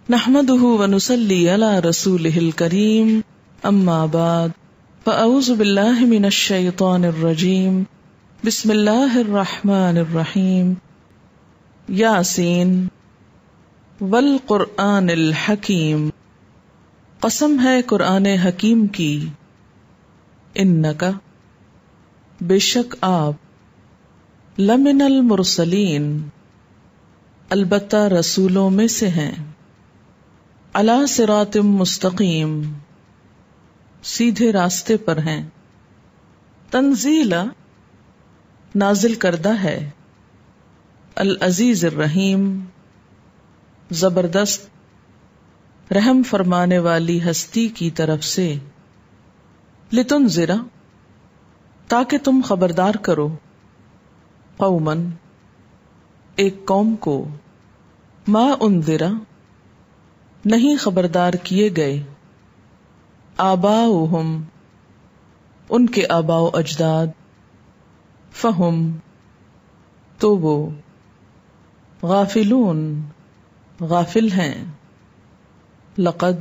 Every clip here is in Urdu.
نحمده ونصلي على رسوله الكريم اما بعد فاعوذ بالله من الشيطان الرجيم بسم الله الرحمن الرحيم یاسین والقرآن الحکیم، قسم ہے قرآن حکیم کی، انکا بے شک آپ لمن المرسلین البتہ رسولوں میں سے ہیں، علی صراط مستقیم سیدھے راستے پر ہیں، تنزیلا نازل کردہ ہے، العزیز الرحیم زبردست رحم فرمانے والی ہستی کی طرف سے، لتنذرا تاکہ تم خبردار کرو، قومن ایک قوم کو، ما انذرا نہیں خبردار کیے گئے، آباؤہم ان کے آباء و اجداد، فہم تو وہ، غافلون غافل ہیں، لقد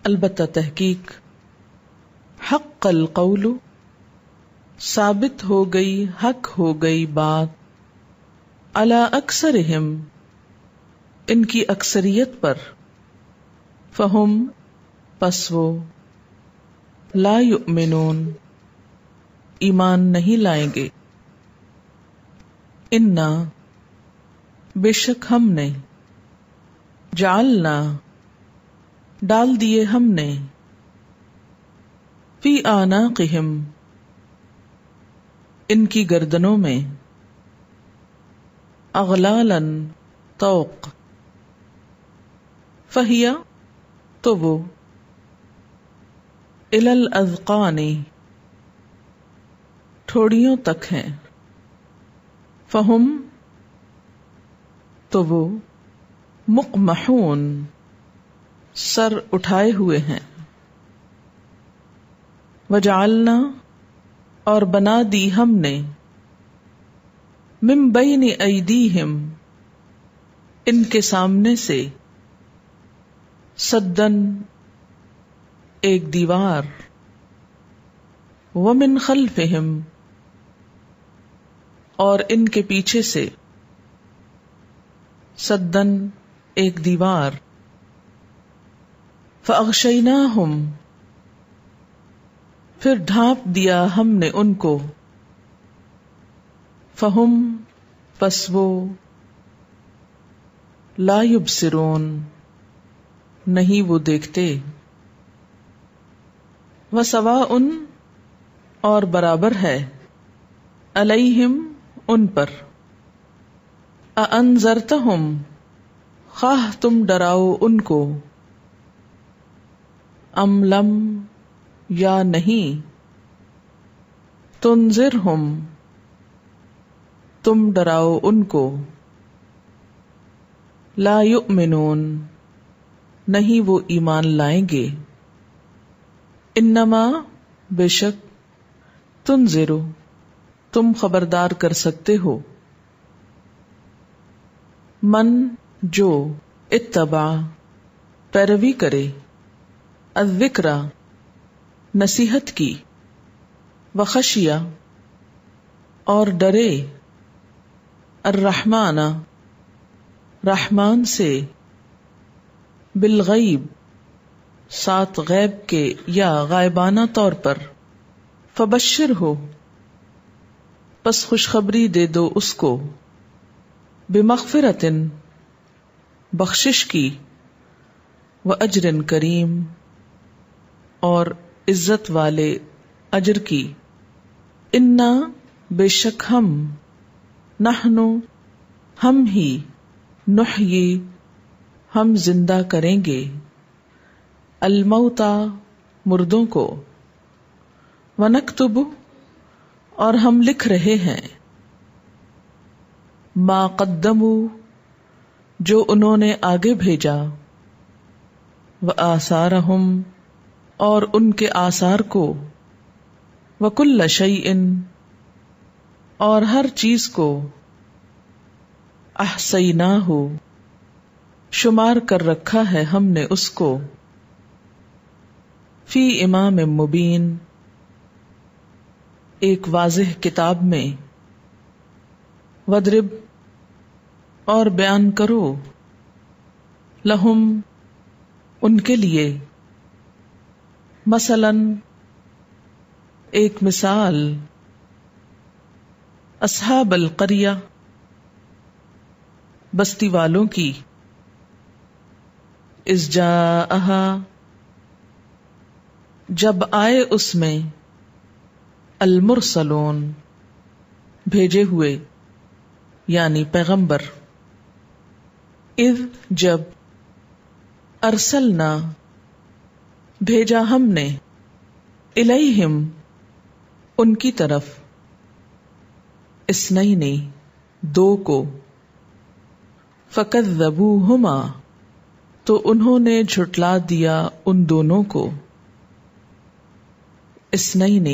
البتہ تحقیق، حق القول ثابت ہو گئی، حق ہو گئی بات، علی اکثرہم ان کی اکثریت پر، فہم پس وہ، لا یؤمنون ایمان نہیں لائیں گے، انا بے شک ہم نے، جعلنا ڈال دیے ہم نے، فی اعناقہم ان کی گردنوں میں، اغلالا طوق، فہیا تو وہ، الی الاذقان ٹھوڑیوں تک ہیں، فہم تو وہ، مقمحون سر اٹھائے ہوئے ہیں، وجعلنا اور بنا دی ہم نے، من بین ایدیہم ان کے سامنے سے، سدن ایک دیوار، ومن خلفہم اور ان کے پیچھے سے، سدن ایک دیوار، فاغشیناہم پھر ڈھانپ دیا ہم نے ان کو، فہم پس وہ، لا یبصرون نہیں وہ دیکھتے، وسواء اور برابر ہے، علیہم ان پر، اانذرتہم خواہ تم ڈراؤ ان کو، ام لم یا نہیں، تنذرہم تم ڈراؤ ان کو، لا یؤمنون نہیں وہ ایمان لائیں گے، انما بے شک، تنذرو تم خبردار کر سکتے ہو، من جو، اتبع پیروی کرے، الذکر نصیحت کی، وخشیہ اور ڈرے، الرحمن رحمان سے، بالغیب ساتھ غیب کے یا غائبانہ طور پر، فبشر ہو پس خوشخبری دے دو اس کو، بمغفرت بخشش کی، واجر کریم اور عزت والے اجر کی، انا بے شک ہم، نحنو ہم ہی، نحیی ہم زندہ کریں گے، الموتى مردوں کو، ونکتب اور ہم لکھ رہے ہیں، ما قدموا جو انہوں نے آگے بھیجا، وآثارہم اور ان کے آثار کو، وکل شیء اور ہر چیز کو، احصیناہ شمار کر رکھا ہے ہم نے اس کو فی امام مبین ایک واضح کتاب میں وَاضْرِبْ اور بیان کرو لہم ان کے لیے مثلاً ایک مثال اصحاب القریہ بستی والوں کی اذ جاءہا جب آئے اس میں المرسلون بھیجے ہوئے یعنی پیغمبر اذ جب ارسلنا بھیجا ہم نے الیہم ان کی طرف اثنین دو کو فکذبوہما تو انہوں نے جھٹلا دیا ان دونوں کو اثنین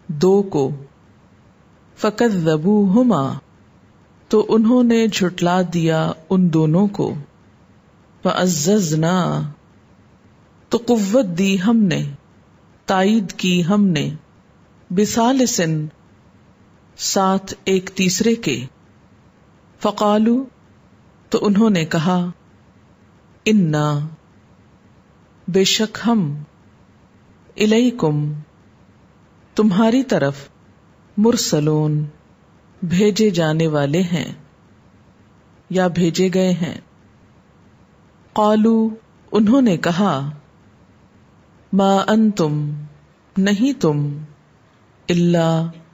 دو کو فکذبوہما تو انہوں نے جھٹلا دیا ان دونوں کو فعززنا تو قوت دی ہم نے تائید کی ہم نے بثالثن ساتھ ایک تیسرے کے فقالو تو انہوں نے کہا انا بے شک ہم الیکم تمہاری طرف مرسلون بھیجے جانے والے ہیں یا بھیجے گئے ہیں قالو انہوں نے کہا ما انتم نہیں تم الا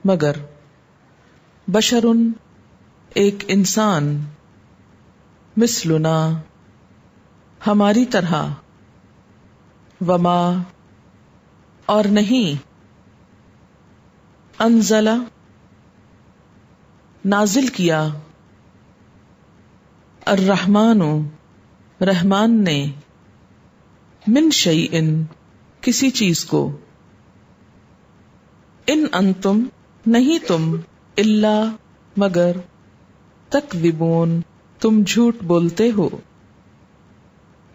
مگر بشرن ایک انسان مثلنا ہماری طرح وما اور نہیں انزلہ نازل کیا الرحمن رحمان نے من شیئن کسی چیز کو ان انتم نہیں تم الا مگر تکذبون تم جھوٹ بولتے ہو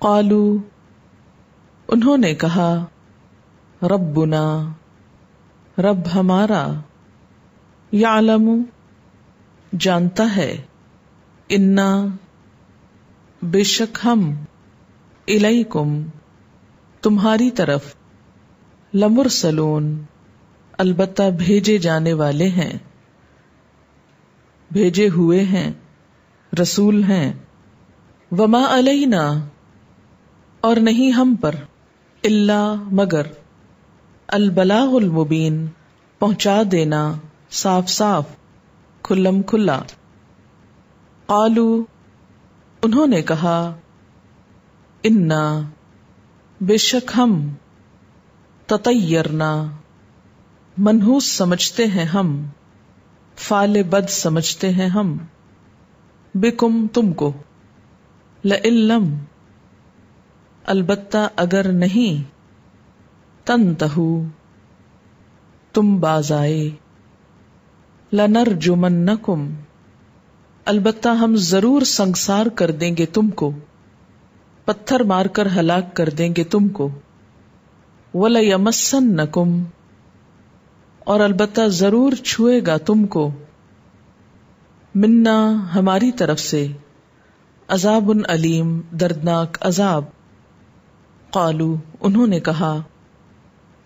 قالو انہوں نے کہا ربنا رب ہمارا یعلم جانتا ہے انا بے شک ہم الیکم تمہاری طرف لمرسلون البتہ بھیجے جانے والے ہیں بھیجے ہوئے ہیں رسول ہیں وما علینا اور نہیں ہم پر الا مگر البلاغ المبین پہنچا دینا صاف صاف کھلم کھلا قالو انہوں نے کہا انا بے شک ہم تطیرنا منحوس سمجھتے ہیں ہم فعل بد سمجھتے ہیں ہم بکم تم کو لئن لم البتہ اگر نہیں تنتہو تم باز آئے لنرجمنکم البتہ ہم ضرور سنگسار کر دیں گے تم کو پتھر مار کر ہلاک کر دیں گے تم کو وَلَيَمَسَّنَّكُمْ اور البتہ ضرور چھوئے گا تم کو منا ہماری طرف سے عذاب علیم دردناک عذاب قالو انہوں نے کہا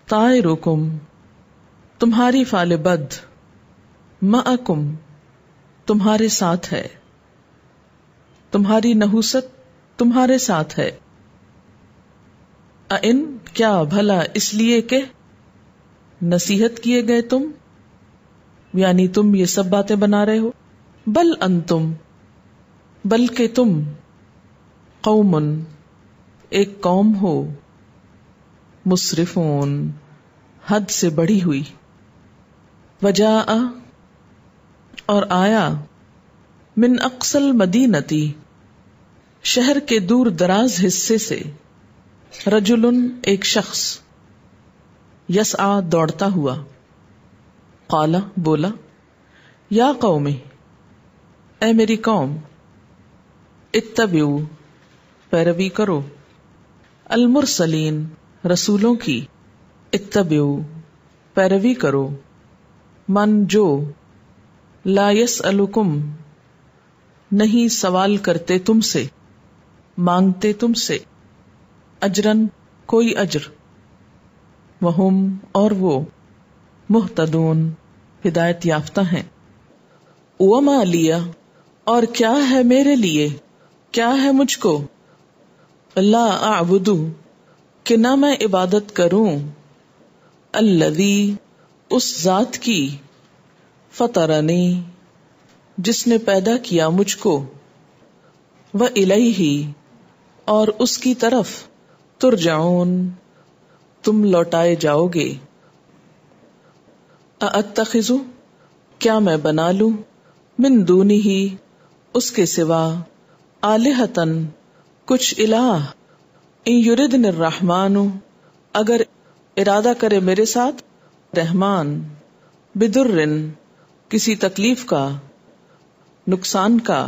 طائرکم تمہاری فعل بد معکم تمہارے ساتھ ہے تمہاری نحوست تمہارے ساتھ ہے ان کیا بھلا اس لیے کہ نصیحت کیے گئے تم یعنی تم یہ سب باتیں بنا رہے ہو بل انتم بلکہ تم قوم ایک قوم ہو مسرفون حد سے بڑھی ہوئی وجاء اور آیا من اقصى المدینتی شہر کے دور دراز حصے سے رجل ایک شخص یسعی دوڑتا ہوا قال بولا یا قوم اے میری قوم اتبعوا پیروی کرو، المرسلین رسولوں کی، اتبعو پیروی کرو، من جو، لا یسألکم نہیں سوال کرتے تم سے، مانگتے تم سے، اجرن کوئی اجر، وہم اور وہ، مہتدون ہدایت یافتہ ہیں۔ وما لیا اور کیا ہے میرے لیے، کیا ہے مجھ کو، لا اعبدو کہ نہ میں عبادت کروں، الذی اس ذات کی، فطرنی جس نے پیدا کیا مجھ کو، وإلیہ اور اس کی طرف، ترجعون تم لوٹائے جاؤ گے۔ ااتخذ کیا میں بنا لوں، من دونہ اس کے سوا، آلہۃً کچھ الہ، ان یردن الرحمن اگر ارادہ کرے میرے ساتھ رحمان، بدر کسی تکلیف کا، نقصان کا،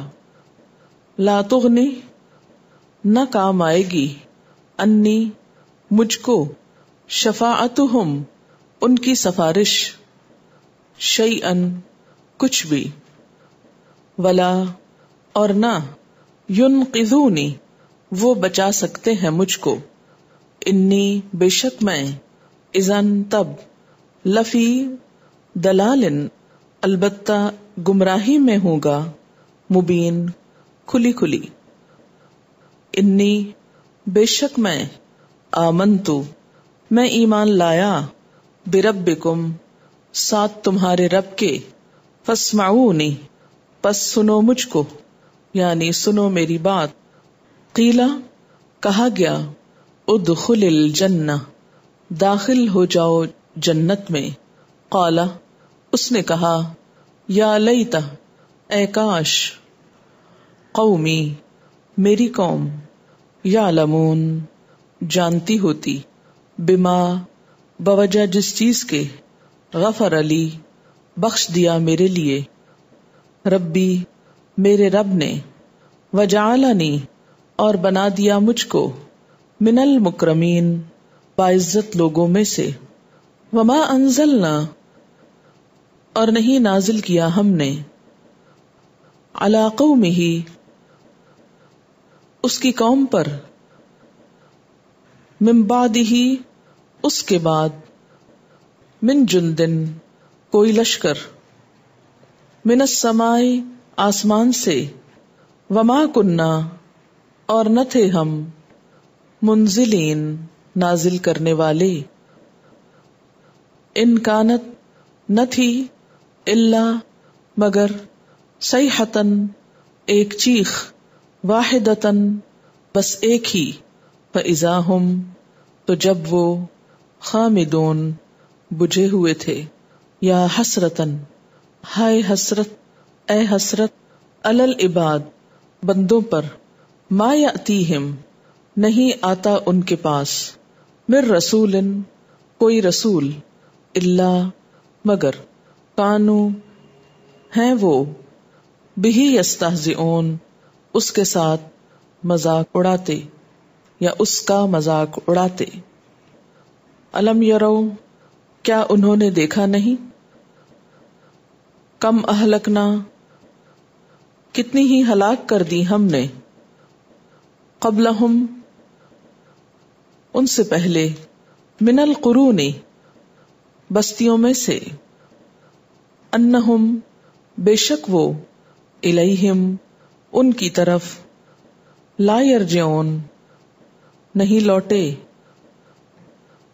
لا تغنی نہ کام آئے گی، انی مجھ کو، شفاعتہم ان کی سفارش، شیئن کچھ بھی، ولا اور نہ، ینقذونی وہ بچا سکتے ہیں مجھ کو، انی بے شک میں، اذن تب، لفی دلال البتہ گمراہی میں ہوں گا، مبین کھلی کھلی، انی بے شک میں، آمنتو میں ایمان لایا، بربکم ساتھ تمہارے رب کے، فاسمعونی پس سنو مجھ کو، یعنی سنو میری بات، قیلا کہا گیا، ادخل الجنہ داخل ہو جاؤ جنت میں، قالا اس نے کہا، یا لیتہ اے کاش، قومی میری قوم، یعلمون جانتی ہوتی، بما بوجہ جس چیز کے، غفر لی بخش دیا میرے لیے، ربی میرے رب نے، وجعلنی اور بنا دیا مجھ کو، من المکرمین باعزت لوگوں میں سے، وما انزلنا اور نہیں نازل کیا ہم نے، علی قومہ اس کی قوم پر، من بعدہ اس کے بعد، من جندن کوئی لشکر، من السماء آسمان سے، وما کننا اور نہ تھے ہم، منزلین نازل کرنے والے، ان کانت نہ تھی، الا مگر، صیحۃً ایک چیخ، واحدۃً بس ایک ہی، فاذا ہم تو جب وہ، خامدون بجھے ہوئے تھے، یا حسرتاً ہائے حسرت، اے حسرت، علی العباد بندوں پر، ما یأتیہم نہیں آتا ان کے پاس، من رسول کوئی رسول، الا مگر، کانو ہیں وہ، بہ یستہزئون اس کے ساتھ مذاق اڑاتے یا اس کا مذاق اڑاتے، الم یرو کیا انہوں نے دیکھا نہیں، کم اہلکنا کتنی ہی ہلاک کر دی ہم نے، قبلہم ان سے پہلے، من القرون بستیوں میں سے، انہم بے شک وہ، الیہم ان کی طرف، لا یرجعون نہیں لوٹے،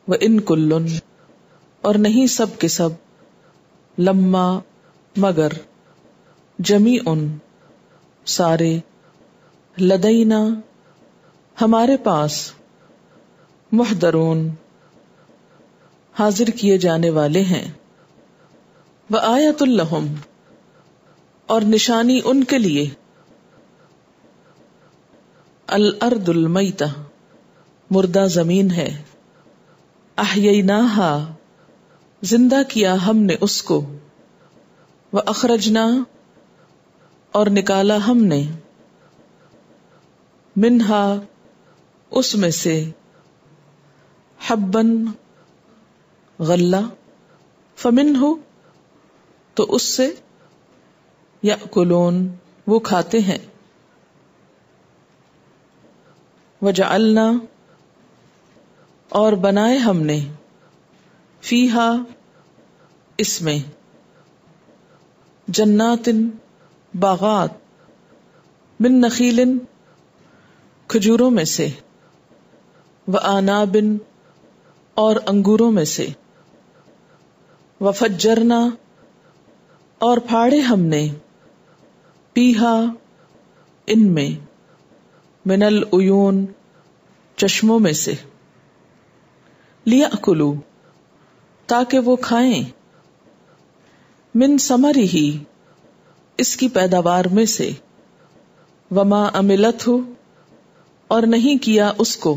وان کل اور نہیں سب کے سب، لما مگر، جمیع سارے، لدینا ہمارے پاس، محضرون حاضر کیے جانے والے ہیں، وآیۃ لہم اور نشانی ان کے لیے، الارض المیتہ مردہ زمین ہے، احییناہا زندہ کیا ہم نے اس کو، واخرجنا اور نکالا ہم نے، منہا اس میں سے حبن غلہ فمنہ تو اس سے یأکلون وہ کھاتے ہیں وجعلنا اور بنائے ہم نے فیہا اس میں جنات باغات من نخیل کھجوروں میں سے وآناب اور انگوروں میں سے وفجرنا اور پھاڑے ہم نے پیہا ان میں من العیون چشموں میں سے لیأکلوا تاکہ وہ کھائیں من ثمرہ اس کی پیداوار میں سے وما عملتہ اور نہیں کیا اس کو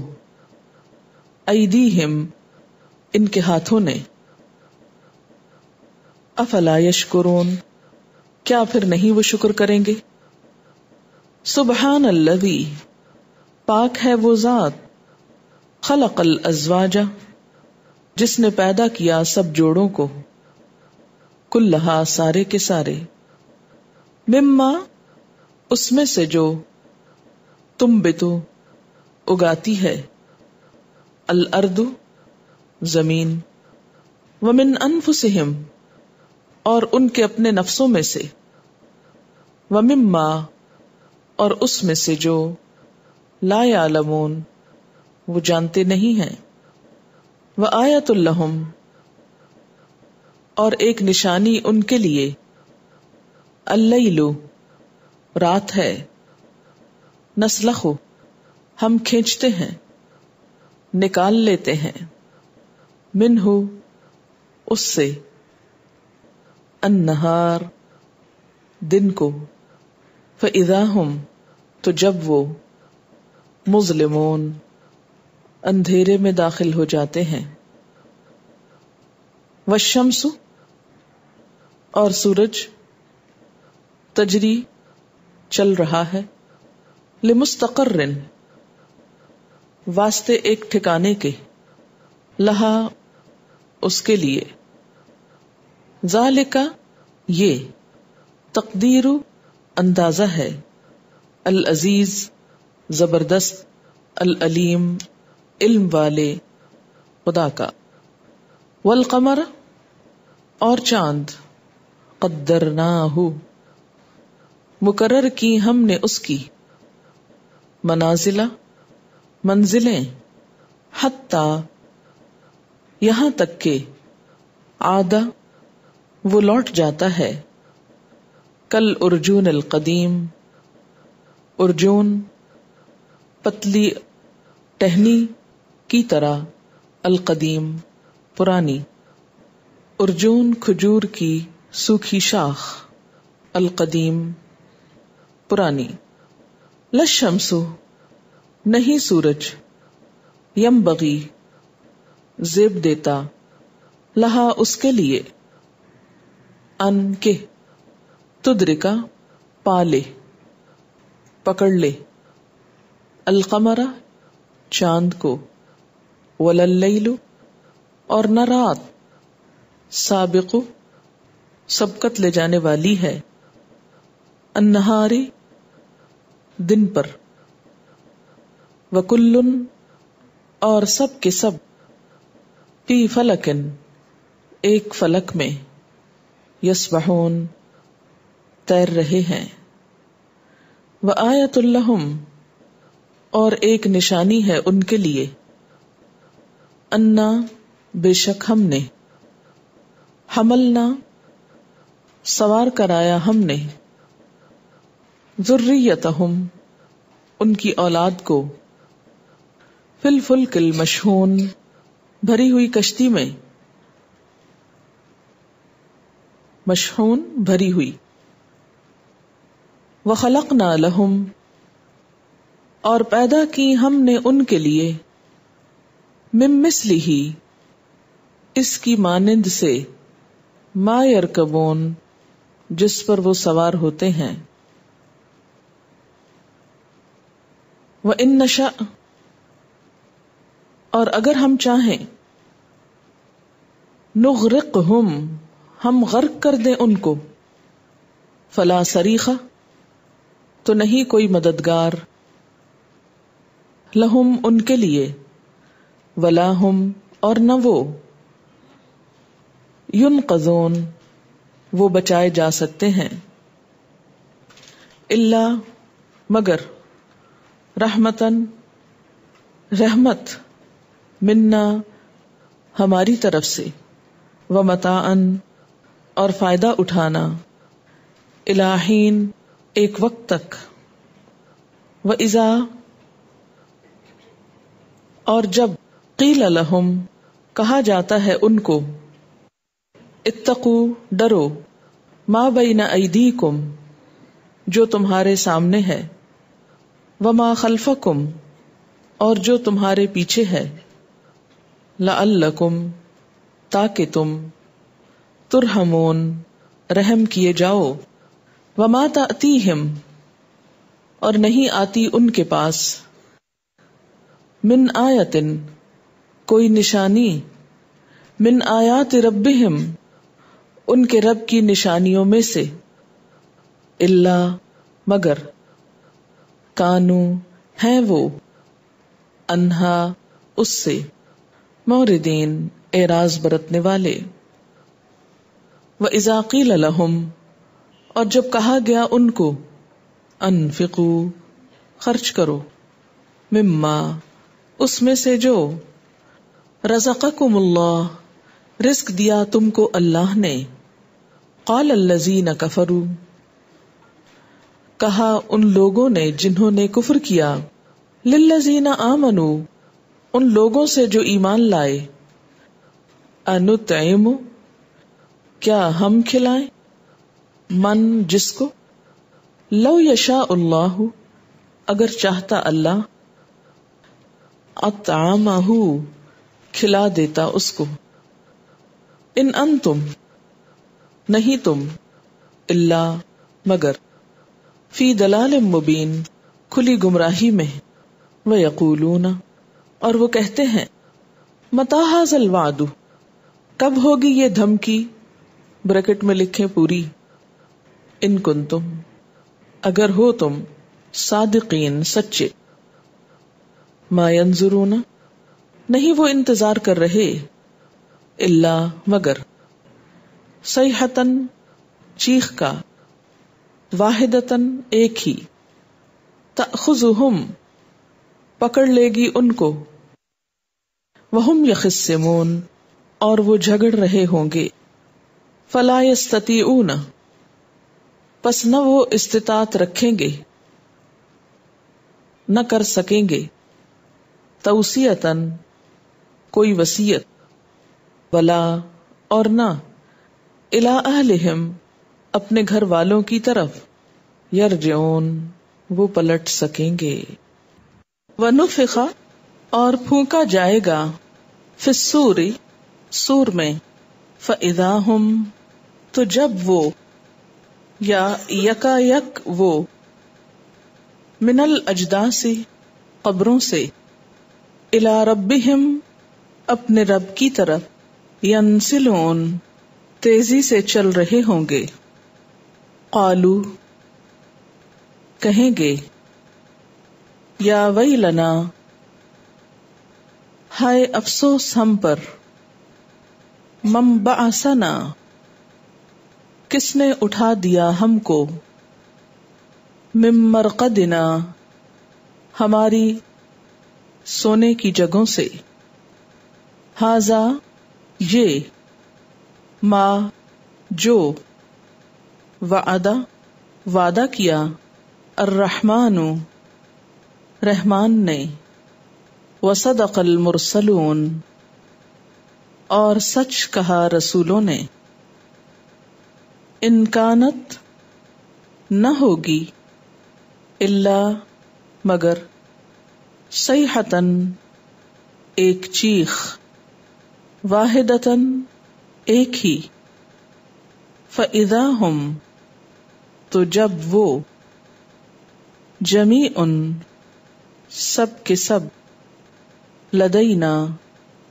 ایدیہم ان کے ہاتھوں نے افلا یشکرون کیا پھر نہیں وہ شکر کریں گے سبحان الذی پاک ہے وہ ذات خلق الازواج جس نے پیدا کیا سب جوڑوں کو کلہا سارے کے سارے مما اس میں سے جو تنبتو اگاتی ہے الارض زمین ومن انفسہم اور ان کے اپنے نفسوں میں سے ومما اور اس میں سے جو لا یعلمون وہ جانتے نہیں ہیں وآیۃ لہم اور ایک نشانی ان کے لیے اللیل رات ہے نسلخ ہم کھینچتے ہیں نکال لیتے ہیں منہ اس سے النہار دن کو فاذا ہم تو جب وہ مظلمون اندھیرے میں داخل ہو جاتے ہیں والشمس اور سورج تجری چل رہا ہے لمستقر واسطے ایک ٹھکانے کے لہا اس کے لیے ذالک یہ تقدیر اندازہ ہے العزیز زبردست العلیم علم والے خدا کا والقمر اور چاند قدرناہ مقرر کی ہم نے اس کی منازلہ منزلیں حتی یہاں تک کہ عادہ وہ لوٹ جاتا ہے کل ارجون القدیم ارجون پتلی ٹہنی کی طرح القدیم پرانی ارجون کھجور کی سوکھی شاخ القدیم پرانی للشمس نہیں سورج ینبغی زیب دیتا لہا اس کے لیے ان کے تدرکا پالے پکڑ لے القمر چاند کو ولللیل اور نہ رات سابق سبقت لے جانے والی ہے النہاری دن پر وکلن اور سب کے سب فی فلکن ایک فلک میں یسبحون تیر رہے ہیں وآیۃ لہم اور ایک نشانی ہے ان کے لیے انا بے شک ہم نے حملنا سوار کرایا ہم نے ذریتہم ان کی اولاد کو فی الفلک المشحون بھری ہوئی کشتی میں مشحون بھری ہوئی وخلقنا لہم اور پیدا کی ہم نے ان کے لیے من مثلہ اس کی مانند سے ما یرکبون جس پر وہ سوار ہوتے ہیں وَإِن نَّشَأْ اور اگر ہم چاہیں نغرقہم ہم غرق کر دیں ان کو، فلا صریخ تو نہیں کوئی مددگار، لہم ان کے لیے، ولا ہم اور نہ وہ، ینقذون وہ بچائے جا سکتے ہیں، الا مگر، رحمتن رحمت، منا ہماری طرف سے، ومتاعن اور فائدہ اٹھانا، الی حین ایک وقت تک، وَإِذَا اور جب، قیل لہم کہا جاتا ہے ان کو، اتقوا ڈرو، ما بین ایدیکم جو تمہارے سامنے ہے، وما خلفکم اور جو تمہارے پیچھے ہے، لعلکم تاکہ تم، ترحمون رحم کیے جاؤ، وما تأتیہم اور نہیں آتی ان کے پاس، من آیتن کوئی نشانی، من آیات ربہم ان کے رب کی نشانیوں میں سے، الا مگر، کانو ہیں وہ، انہا اس سے، موردین اعراض برتنے والے، وَإِذَا قِيلَ لَهُمْ اور جب کہا گیا ان کو، انفقوا خرچ کرو، مما اس میں سے جو، رزقکم اللہ رزق دیا تم کو اللہ نے، قال الذین کفروا کہا ان لوگوں نے جنہوں نے کفر کیا، للذین آمنوا ان لوگوں سے جو ایمان لائے، انطعم کیا ہم کھلائیں، من جس کو، لو یشاء اللہ اگر چاہتا اللہ، اطعمہ کھلا دیتا اس کو، ان انتم نہیں تم، الا مگر، فی دلال مبین کھلی گمراہی میں، ویقولون اور وہ کہتے ہیں، متی ھذا الوعد کب ہوگی یہ دھمکی، بریکٹ میں لکھیں پوری، ان کنتم اگر ہو تم، صادقین سچے، ما ینظرون نہیں وہ انتظار کر رہے، الا مگر، صیحۃً چیخ کا، واحدۃً ایک ہی، تأخذہم پکڑ لے گی ان کو، وہم یخصمون اور وہ جھگڑ رہے ہوں گے، فلا یستطیعون پس نہ وہ استطاعت رکھیں گے، نہ کر سکیں گے، توصیۃً کوئی وصیت، ولا اور نہ، الی اہلہم اپنے گھر والوں کی طرف، یرجعون وہ پلٹ سکیں گے، ونفخ اور پھونکا جائے گا، فی الصور سور میں، فاذا ہم تو جب وہ، یا یکا یک وہ، من الاجداث قبروں سے، الی ربہم اپنے رب کی طرف، ینسلون تیزی سے چل رہے ہوں گے، قالو کہیں گے، یا ویلنا ہائے افسوس ہم پر، من بعثنا کس نے اٹھا دیا ہم کو، من مرقدنا ہماری سونے کی جگہوں سے، ھذا یہ، ما جو، وعدہ کیا، الرحمن رحمان نے، وصدق المرسلون اور سچ کہا رسولوں نے، ان کانت نہ ہوگی، الا مگر، صیحۃً ایک چیخ، واحدۃً ایک ہی، فاذا ہم تو جب وہ، جمیع سب کے سب، لدینا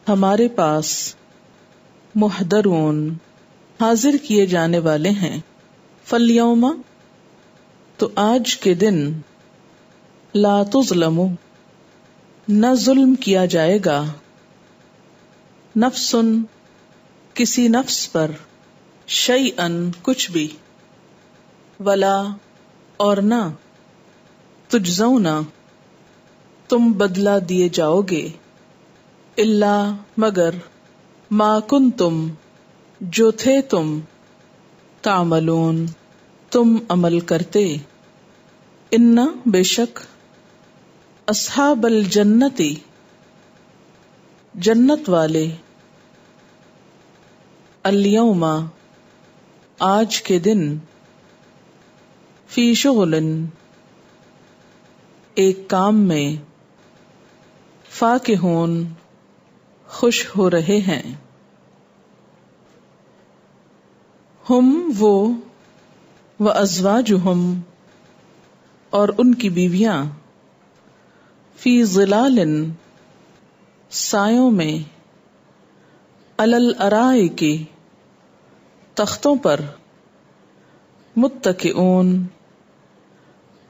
ہمارے پاس، محضرون حاضر کیے جانے والے ہیں، فالیوم تو آج کے دن، لا تظلم نہ ظلم کیا جائے گا، نفس کسی نفس پر، شیئن کچھ بھی، ولا اور نہ، تجزون تم بدلہ دیے جاؤ گے، الا مگر، ما کنتم جو تھے تم، تعملون تم عمل کرتے، ان بے شک، اصحاب الجنتی جنت والے، الیوم آج کے دن، فی شغل ایک کام میں، فاکہون خوش ہو رہے ہیں، ہم وہ، وازواجہم اور ان کی بیویاں، فی ظلال سایوں میں، علی الارائک تختوں پر، متکئون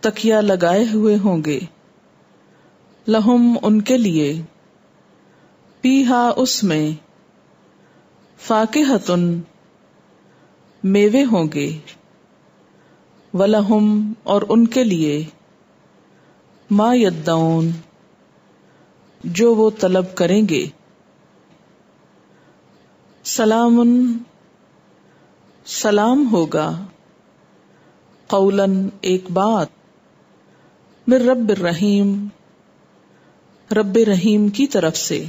تکیہ لگائے ہوئے ہوں گے، لہم ان کے لیے، فیہا اس میں، فاکہۃ میوے ہوں گے، ولہم اور ان کے لیے، ما یدعون جو وہ طلب کریں گے، سلام سلام ہوگا، قولاً ایک بات، من رب الرحیم رب رحیم کی طرف سے،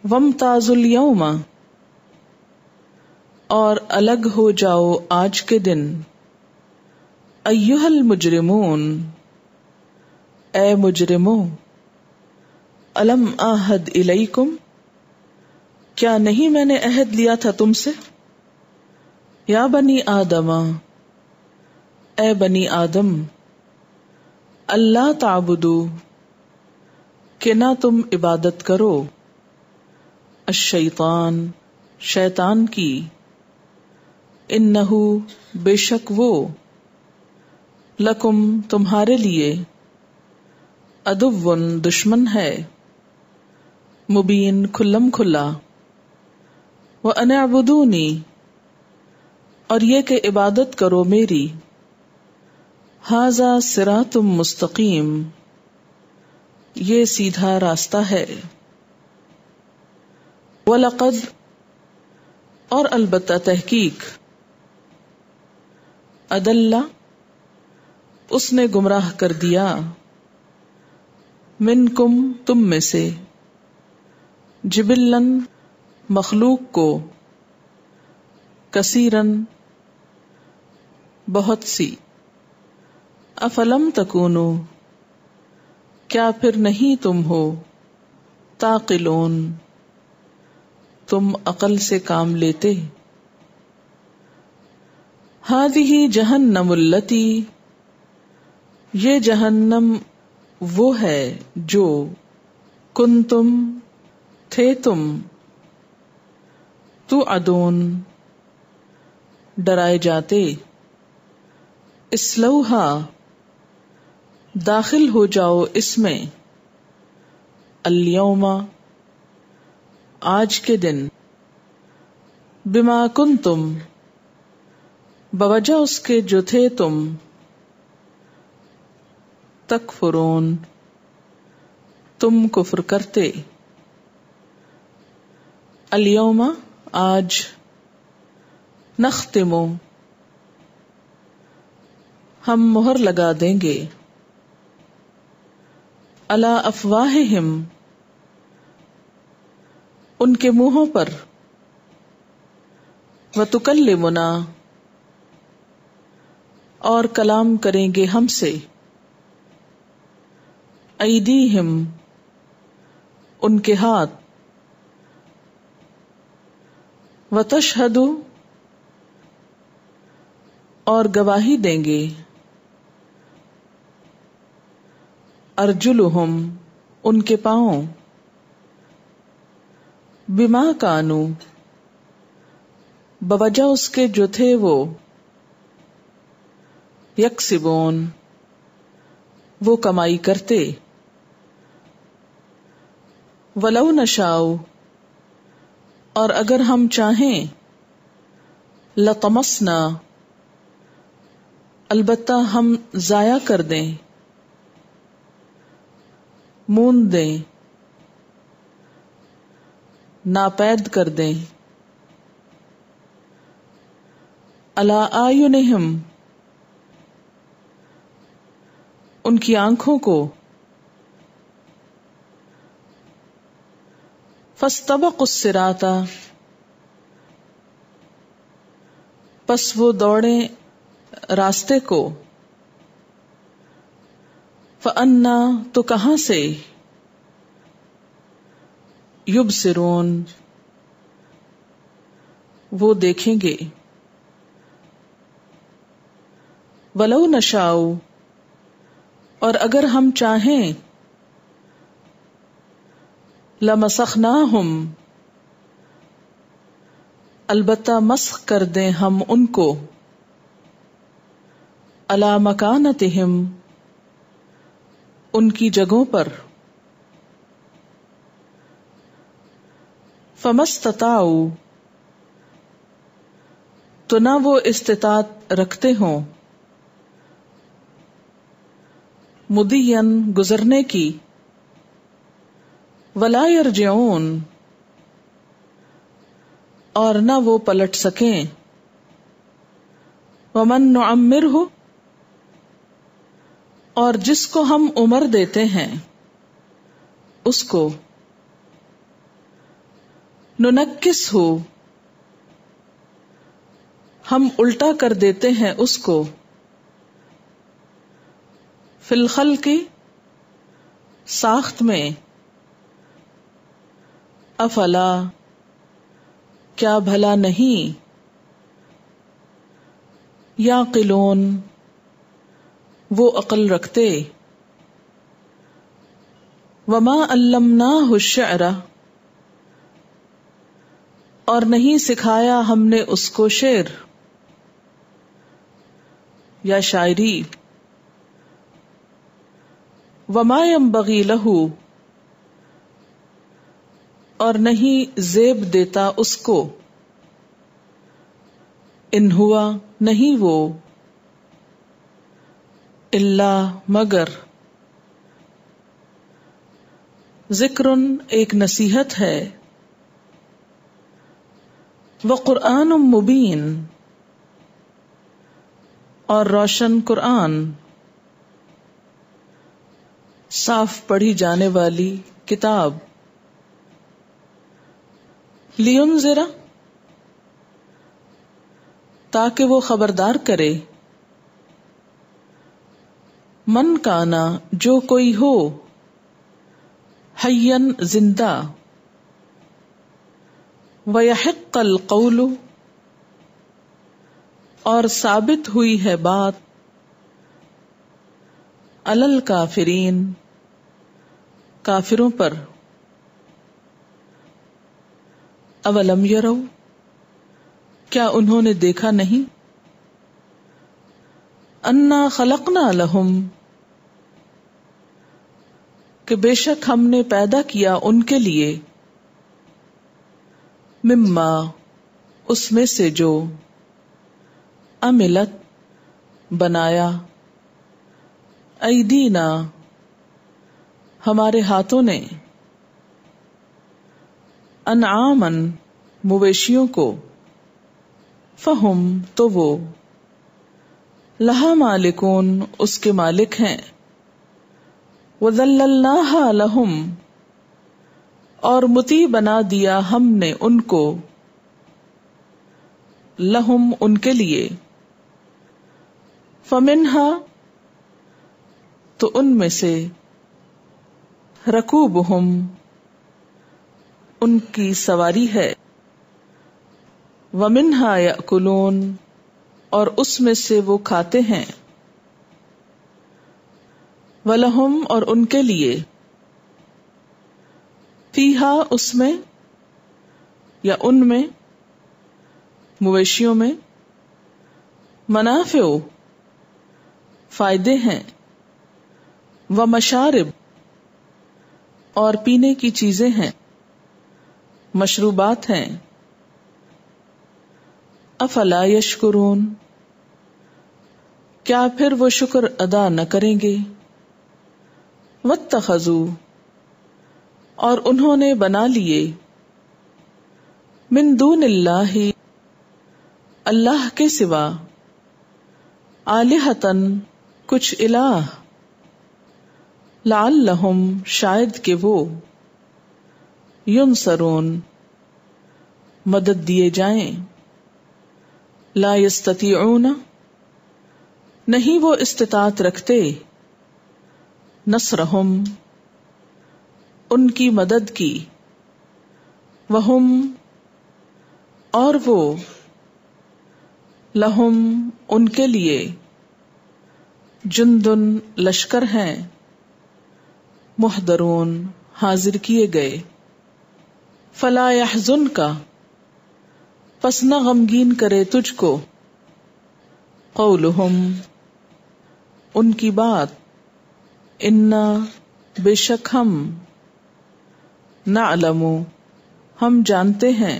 وامتازوا الیوم اور الگ ہو جاؤ آج کے دن، ایھا المجرمون اے مجرموں، الم اعہد الیکم کیا نہیں میں نے عہد لیا تھا تم سے، یا بنی آدم اے بنی آدم، اللہ تعبدو کہ نہ تم عبادت کرو، الشیطان شیطان کی، انہ بے شک وہ، لکم تمہارے لیے، عدو دشمن ہے، مبین کھلم کھلا، وَأَنِ اعْبُدُونِی اور یہ کہ عبادت کرو میری، ھذا صراط مستقیم یہ سیدھا راستہ ہے، وَلَقَدْ اور البتہ تحقیق، اضل اس نے گمراہ کر دیا، منکم تم میں سے، جبلاً مخلوق کو، کثیراً بہت سی، افلم تکونوا کیا پھر نہیں تم ہو، تعقلون تم عقل سے کام لیتے، ھذہ جہنم التی یہ جہنم وہ ہے جو، کنتم تھے تم، توعدون ڈرائے جاتے، اصلوہا داخل ہو جاؤ اس میں، الیوم آج کے دن، بما کنتم بوجہ اس کے جو تھے تم، تکفرون تم کفر کرتے، الیوم آج، نختم ہم مہر لگا دیں گے، علی افواہہم ان کے منہوں پر، وتکلمنا اور کلام کریں گے ہم سے، ایدیہم ان کے ہاتھ، وتشہد اور گواہی دیں گے، ارجلہم ان کے پاؤں، بما کانو بوجہ اس کے جو تھے وہ، یکسبون وہ کمائی کرتے، ولو نشاء اور اگر ہم چاہیں، لطمسنا البتہ ہم ضائع کر دیں، مون دیں، ناپید کر دیں، علی اعینہم ان کی آنکھوں کو، فاستبقوا الصراط پس وہ دوڑیں راستے کو، فأنا تو کہاں سے، یبصرون وہ دیکھیں گے، ولو نشاء اور اگر ہم چاہیں، لمسخناہم البتہ مسخ کر دیں ہم ان کو، علی مکانتہم ان کی جگہوں پر، فما استطاعوا تو نہ وہ استطاعت رکھتے ہوں، مدین گزرنے کی، ولا یرجعون اور نہ وہ پلٹ سکیں، ومن نعمرہ اور جس کو ہم عمر دیتے ہیں اس کو، ننکسہ ہم الٹا کر دیتے ہیں اس کو، فی الخلق ساخت میں، افلا کیا بھلا نہیں، یعقلون وہ عقل رکھتے، وما علمناہ الشعر اور نہیں سکھایا ہم نے اس کو شعر یا شاعری، وما ينبغي له اور نہیں زیب دیتا اس کو، ان ہوا نہیں وہ، الا مگر، ذکر ایک نصیحت ہے، وقرآن مبین اور روشن قرآن، صاف پڑھی جانے والی کتاب، لینذر تاکہ وہ خبردار کرے، من کانا جو کوئی ہو، حیًّا زندہ، ویحق القول اور ثابت ہوئی ہے بات، علی الکافرین کافروں پر، اولم یروا کیا انہوں نے دیکھا نہیں، انا خلقنا لہم کہ بے شک ہم نے پیدا کیا ان کے لیے، مما اس میں سے جو، عملت بنایا، ایدینا ہمارے ہاتھوں نے، انعامن مویشیوں کو، فہم تو وہ، لہا مالکون اس کے مالک ہیں، وذللناہا لہم اور مطیع بنا دیا ہم نے ان کو، لہم ان کے لیے، فمنہا تو ان میں سے، رکوبہم ان کی سواری ہے، ومنہا یأکلون اور اس میں سے وہ کھاتے ہیں، وَلَهُمْ اور ان کے لیے، فیہا اس میں یا ان میں، مویشیوں میں، منافع فائدے ہیں، و مشارب اور پینے کی چیزیں ہیں، مشروبات ہیں، افلا یشکرون کیا پھر وہ شکر ادا نہ کریں گے، واتخذوا اور انہوں نے بنا لیے، من دون اللہ اللہ کے سوا، آلہتن کچھ الہ، لعلہم شاید کہ وہ، ینصرون مدد دیے جائیں، لا یستطیعون نہیں وہ استطاعت رکھتے، نصرہم ان کی مدد کی، وہم اور وہ، لہم ان کے لیے، جندن لشکر ہیں، محضرون حاضر کیے گئے، فلا يحزنک پس نہ غمگین کرے تجھ کو، قولہم ان کی بات، انا بے شک ہم، نعلم ہم جانتے ہیں،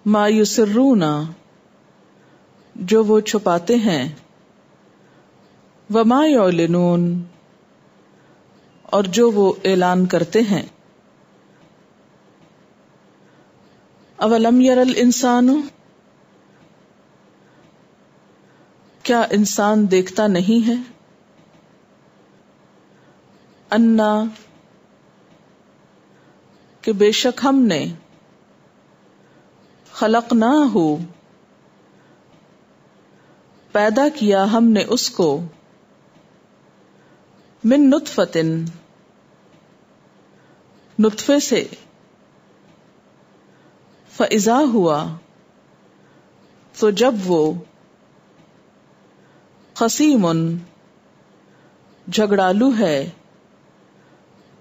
ما یسرون جو وہ چھپاتے ہیں، وما یعلنون اور جو وہ اعلان کرتے ہیں، اولم یر الانسان کیا انسان دیکھتا نہیں ہے، انا کہ بے شک ہم نے، خلقناہ پیدا کیا ہم نے اس کو، من نطفۃ نطفے سے، فاذا ہوا تو جب وہ، خصیم جھگڑالو ہے،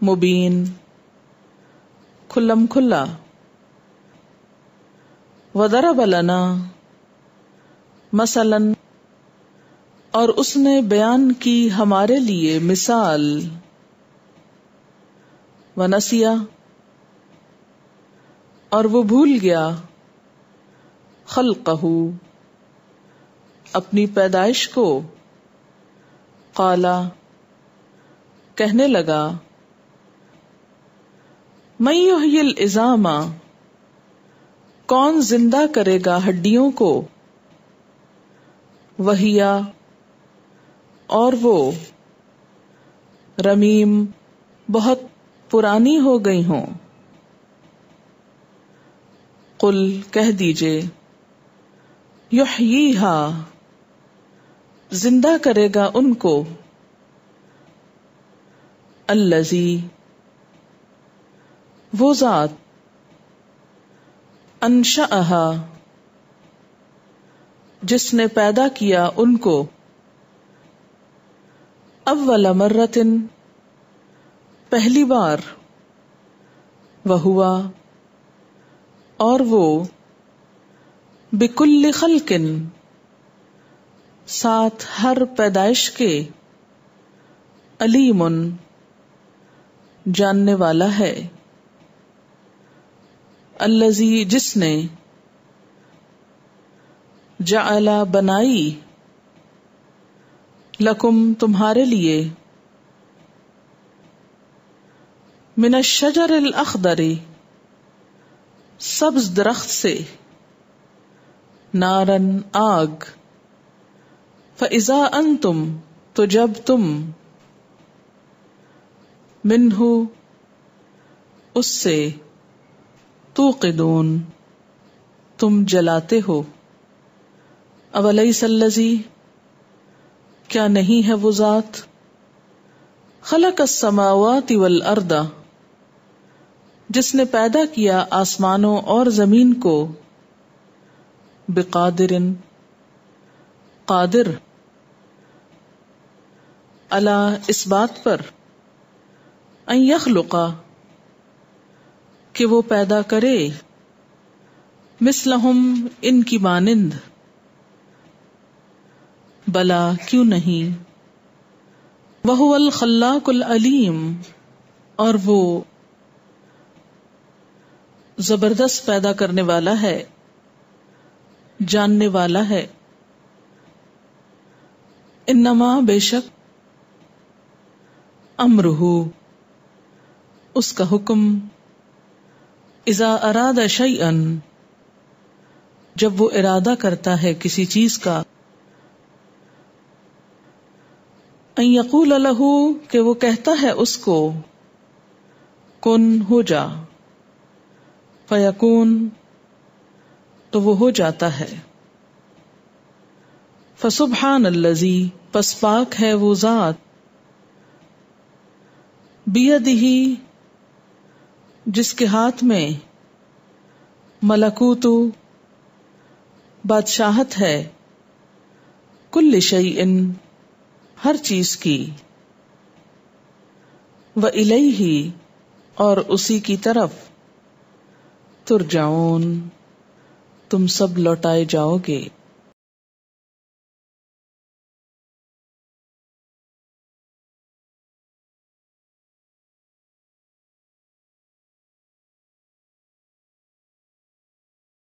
مبین کھلم کھلا، وضرب لنا مثلاً اور اس نے بیان کی ہمارے لیے مثال، ونسیا اور وہ بھول گیا، خلقہ اپنی پیدائش کو، قالا کہنے لگا، من یحیی العظام کون زندہ کرے گا ہڈیوں کو، وہی اور وہ، رمیم بہت پرانی ہو گئی ہوں، قل کہہ دیجئے، یحییہا زندہ کرے گا ان کو، الذی وہ ذات، انشأہا جس نے پیدا کیا ان کو، اول مرۃ پہلی بار، وہوا اور وہ، بکل خلق ساتھ ہر پیدائش کے، علیم جاننے والا ہے، الذی جس نے، جعل بنائی، لکم تمہارے لیے، من الشجر الاخضر سبز درخت سے، نارن آگ، فاذا انتم تو جب تم، منہ اس سے، توقدون تم جلاتے ہو، اولیس الذی کیا نہیں ہے وہ ذات، خلق السماوات والارض جس نے پیدا کیا آسمانوں اور زمین کو، بقادر قادر، علی اس بات پر، ان یخلق کہ وہ پیدا کرے مثلہم ان کی مانند، بلا کیوں نہیں، وہو الخلاق العلیم، اور وہ زبردست پیدا کرنے والا ہے، جاننے والا ہے. انما بے شک، امرہ اس کا حکم، اذا اراد شیئا جب وہ ارادہ کرتا ہے کسی چیز کا، ان یقول لہ کہ وہ کہتا ہے اس کو، کن ہو جا، فیکون تو وہ ہو جاتا ہے. فسبحان الذی پس پاک ہے وہ ذات، بیدہ جس کے ہاتھ میں، ملکوت بادشاہت ہے، کل شیء ہر چیز کی، وإلیہ اور اسی کی طرف، ترجعون تم سب لوٹائے جاؤ گے.